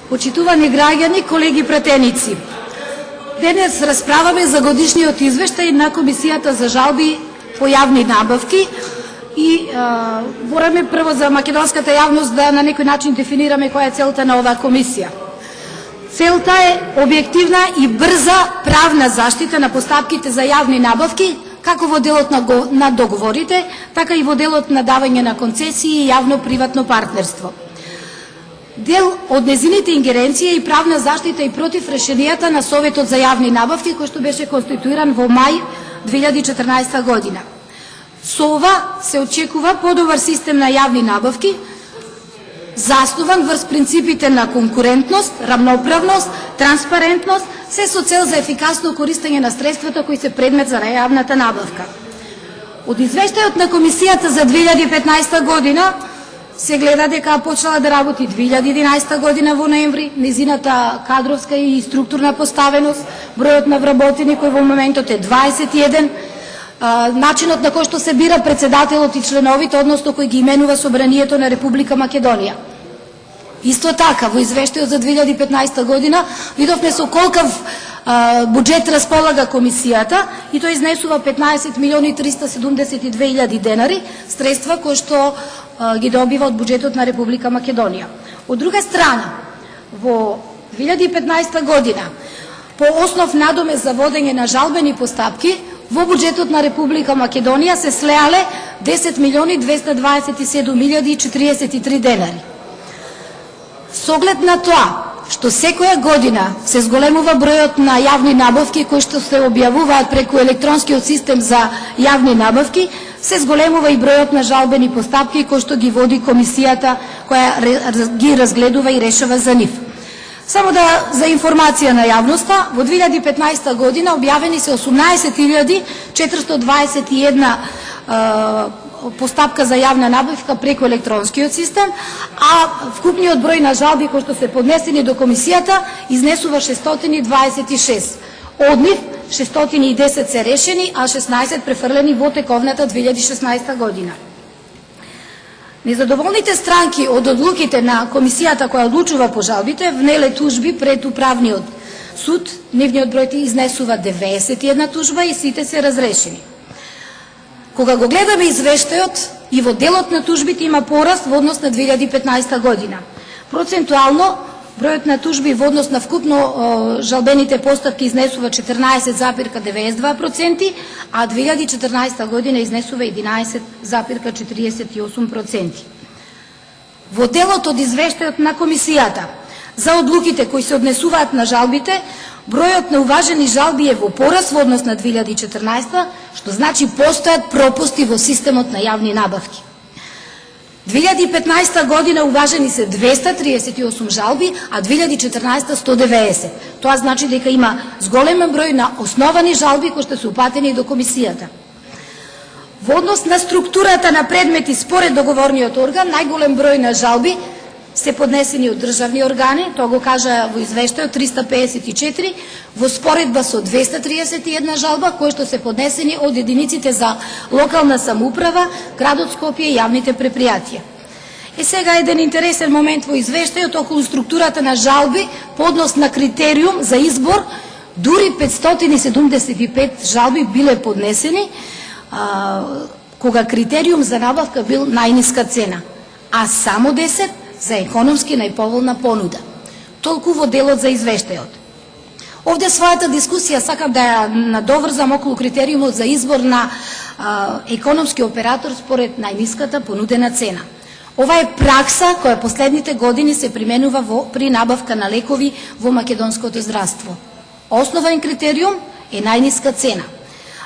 Почитувани граѓани, колеги пратеници, денес расправаме за годишниот извештај на Комисијата за жалби по јавни набавки и мораме прво за македонската јавност да на некој начин дефинираме која е целта на оваа комисија. Целта е објективна и брза правна заштита на постапките за јавни набавки, како во делот на договорите, така и во делот на давање на концесии и јавно-приватно партнерство. Дел од незините ингеренција и правна заштита и против решенијата на Советот за јавни набавки, кој што беше конституиран во мај 2014 година. Со ова се очекува подобар систем на јавни набавки, заснован врз принципите на конкурентност, рамноправност, транспарентност, се со цел за ефикасно користење на средствата кои се предмет за јавната набавка. Од извештајот на Комисијата за 2015 година се гледа дека почнала да работи 2011 година во ноември, незината кадровска и структурна поставеност, бројот на вработени кој во моментот е 21, начинот на кој што се бира председателот и членовите, односно кој ги именува Собранието на Република Македонија. Исто така, во извештајот за 2015 година видовме со колкав буџет располага комисијата и тој изнесува 15.372.000 денари, средства кои што ги добива од буџетот на Република Македонија. Од друга страна, во 2015 година, по основ надомест за водење на жалбени постапки, во буџетот на Република Македонија се слеале 10.227.043 денари. С оглед на тоа, што секоја година се зголемува бројот на јавни набавки кои што се објавуваат преку електронскиот систем за јавни набавки, се зголемува и бројот на жалбени постапки кои што ги води комисијата која ги разгледува и решава за нив. Само за информација на јавноста, во 2015 година објавени се 18.421 постапка за јавна набавка преку електронскиот систем, а вкупниот број на жалби кои што се поднесени до комисијата изнесува 626. Од нив 610 се решени, а 16 префрлени во тековната 2016 година. Незадоволните странки од одлуките на комисијата која одлучува по жалбите внеле тужби пред управниот суд, нивниот број изнесува 91 тужба и сите се разрешени. Кога го гледаме извештајот, и во делот на тужбите има пораст во однос на 2015 година. Процентуално, бројот на тужби во однос на вкупно жалбените постапки изнесува 14,92%, а 2014 година изнесува 11,48%. Во делот од извештајот на комисијата за одлуките кои се однесуваат на жалбите, бројот на уважени жалби е во пораст во однос на 2014, што значи постојат пропусти во системот на јавни набавки. 2015 година уважени се 238 жалби, а 2014 190. Тоа значи дека има зголемен број на основани жалби кои што се упатени до комисијата. Во однос на структурата на предмети според договорниот орган, најголем број на жалби се поднесени од државни органи, тоа го кажа во извештајот 354, во споредба со 231 жалба кои што се поднесени од единиците за локална самоуправа, градот Скопје и јавните предпријатија. Сега еден интересен момент во извештајот околу структурата на жалби по однос на критериум за избор, дури 575 жалби биле поднесени, кога критериум за набавка бил најниска цена, а само 10 за економски најповолна понуда. Толку во делот за извештајот. Овде својата дискусија сакам да ја надоврзам околу критериумот за избор на економски оператор според најниската понудена цена. Ова е пракса која последните години се применува при набавка на лекови во македонското здравство. Основен критериум е најниска цена.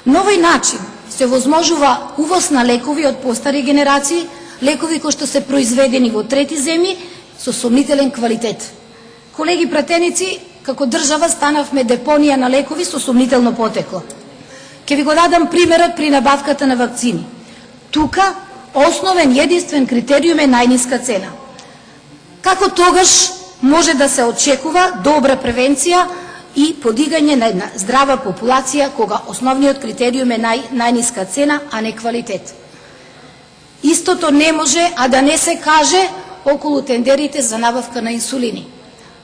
На овој начин се возможува увоз на лекови од постари генерации, лекови кои што се произведени во трети земји со сомнителен квалитет. Колеги пратеници, како држава станавме депонија на лекови со сомнително потекло. Ке ви го дадам примерот при набавката на вакцини. Тука основен единствен критериум е најниска цена. Како тогаш може да се очекува добра превенција и подигање на една здрава популација кога основниот критериум е најниска цена, а не квалитет? Истото не може, а да не се каже околу тендерите за набавка на инсулини.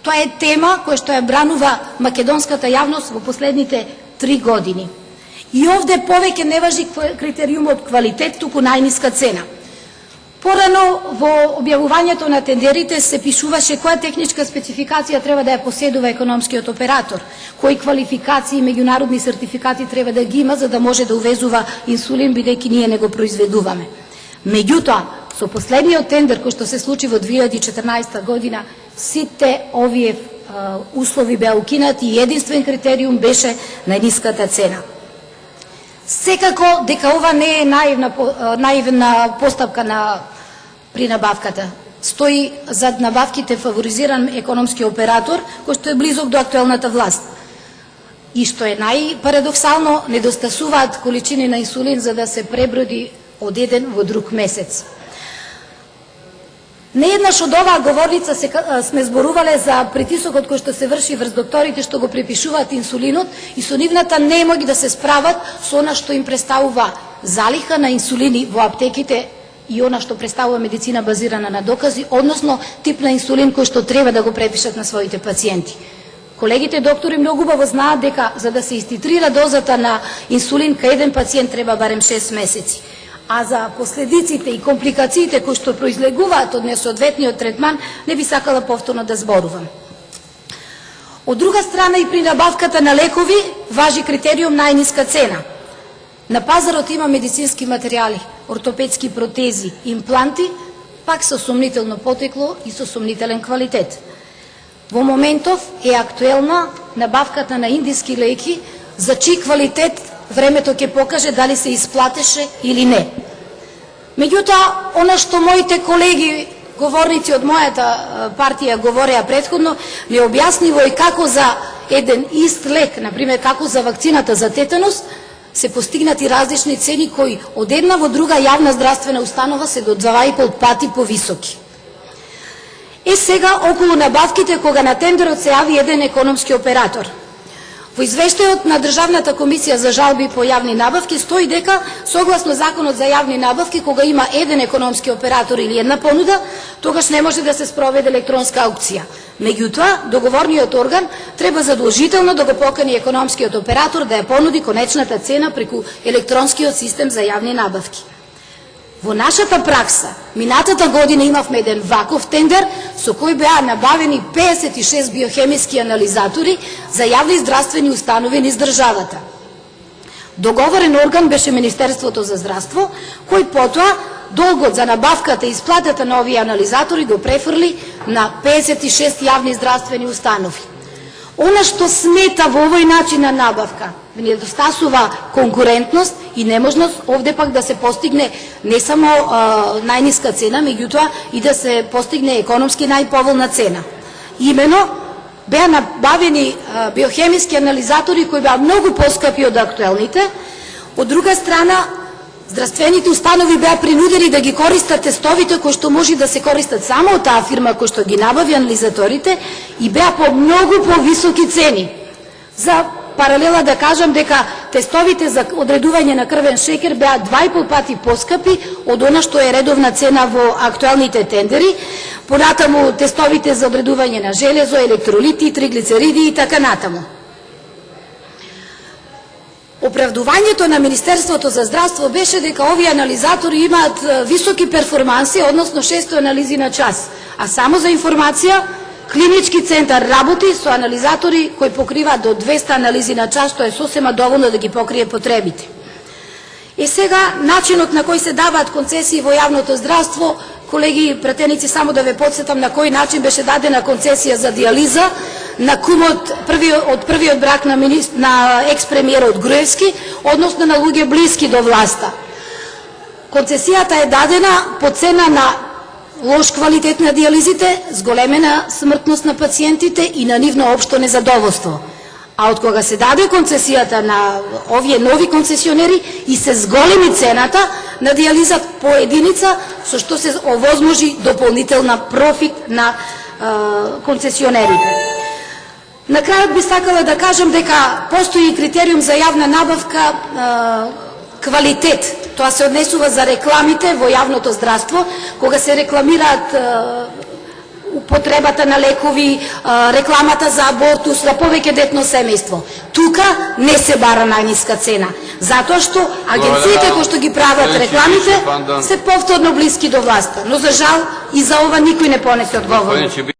Тоа е тема која што ја бранува македонската јавност во последните 3 години. И овде повеќе не важи критериумот квалитет, туку најниска цена. Порано во објавувањето на тендерите се пишуваше која техничка спецификација треба да ја поседува економскиот оператор, кои квалификации и меѓународни сертификати треба да ги има за да може да увезува инсулин, бидејќи ние не го произведуваме. Меѓутоа, со последниот тендер кој што се случи во 2014 година, сите овие услови беа укинати и единствен критериум беше најниската цена. Секако дека ова не е наивна постапка при набавката. Стои зад набавките фаворизиран економски оператор кој што е близок до актуелната власт. И што е најпарадоксално, недостасуваат количини на инсулин за да се преброди од еден во друг месец. Нееднаш од оваа говорница сме зборувале за притисокот кој што се врши врз докторите што го препишуваат инсулинот и со нивната немоќ да се справат со она што им представува залиха на инсулини во аптеките и она што представува медицина базирана на докази, односно тип на инсулин кој што треба да го препишат на своите пациенти. Колегите доктори многу убаво знаат дека за да се изтитрира дозата на инсулин кај еден пациент треба барем 6 месеци. А за последиците и компликациите кои што произлегуваат од несоодветниот третман не би сакала повторно да зборувам. Од друга страна и при набавката на лекови важи критериум најниска цена. На пазарот има медицински материјали, ортопедски протези, импланти, пак со сомнително потекло и со сомнителен квалитет. Во моментов е актуелна набавката на индиски леки, за чиј квалитет времето ќе покаже дали се исплатеше или не. Меѓутоа, она што моите колеги, говорници од мојата партија говореа претходно, необјаснливо е како за еден ист лек, например како за вакцината за тетанус, се постигнати различни цени кои од една во друга јавна здравствена установа се до 2,5 пати повисоки. Сега околу набавките кога на тендерот се јави еден економски оператор. Во извештајот на Државната комисија за жалби по јавни набавки стои дека согласно законот за јавни набавки кога има еден економски оператор или една понуда, тогаш не може да се спроведе електронска аукција. Меѓутоа, договорниот орган треба задолжително да го покани економскиот оператор да ја понуди конечната цена преку електронскиот систем за јавни набавки. Во нашата пракса, минатата година имавме еден ваков тендер со кој беа набавени 56 биохемиски анализатори за јавни здравствени установи низ државата. Договорен орган беше Министерството за здравство, кој потоа долгот за набавката и исплатата на овие анализатори го префрли на 56 јавни здравствени установи. Она што смета во овој начин на набавка, недостасува конкурентност и неможност овде пак да се постигне не само најниска цена, меѓутоа и да се постигне економски најповолна цена. Имено, беа набавени биохемиски анализатори кои беа многу поскапи од актуелните. Од друга страна, здравствените установи беа принудени да ги користат тестовите кои што може да се користат само од таа фирма кој што ги набави анализаторите и беа по многу повисоки цени. За паралела да кажам дека тестовите за одредување на крвен шекер беа 2,5 пати поскапи од она што е редовна цена во актуелните тендери, понатаму тестовите за одредување на железо, електролити, триглицериди и така натаму. Оправдувањето на Министерството за здравство беше дека овие анализатори имаат високи перформанси, односно 600 анализи на час. А само за информација, Клинички центар работи со анализатори кои покриваат до 200 анализи на час, што е сосема доволно да ги покрие потребите. Сега, начинот на кој се даваат концесии во јавното здравство, колеги пратеници, само да ве подсетам на кој начин беше дадена концесија за диализа на кумот од првиот брак на екс-премиерот Груевски, односно на луѓе блиски до власта. Концесијата е дадена по цена на лош квалитет на диализите, зголемена смртност на пациентите и на нивно општо незадоволство. А од кога се даде концесијата на овие нови концесионери и се зголеми цената на диализат по единица, со што се овозможи дополнителна профит на концесионерите. На крајот би сакала да кажам дека постои критериум за јавна набавка квалитет. Тоа се однесува за рекламите во јавното здравство, кога се рекламираат употребата на лекови, рекламата за абортус, за повеќе детно семејство. Тука не се бара најниска цена, затоа што агенциите кои што ги прават рекламите се повторно блиски до власта, но за жал и за ова никој не понесе одговорност.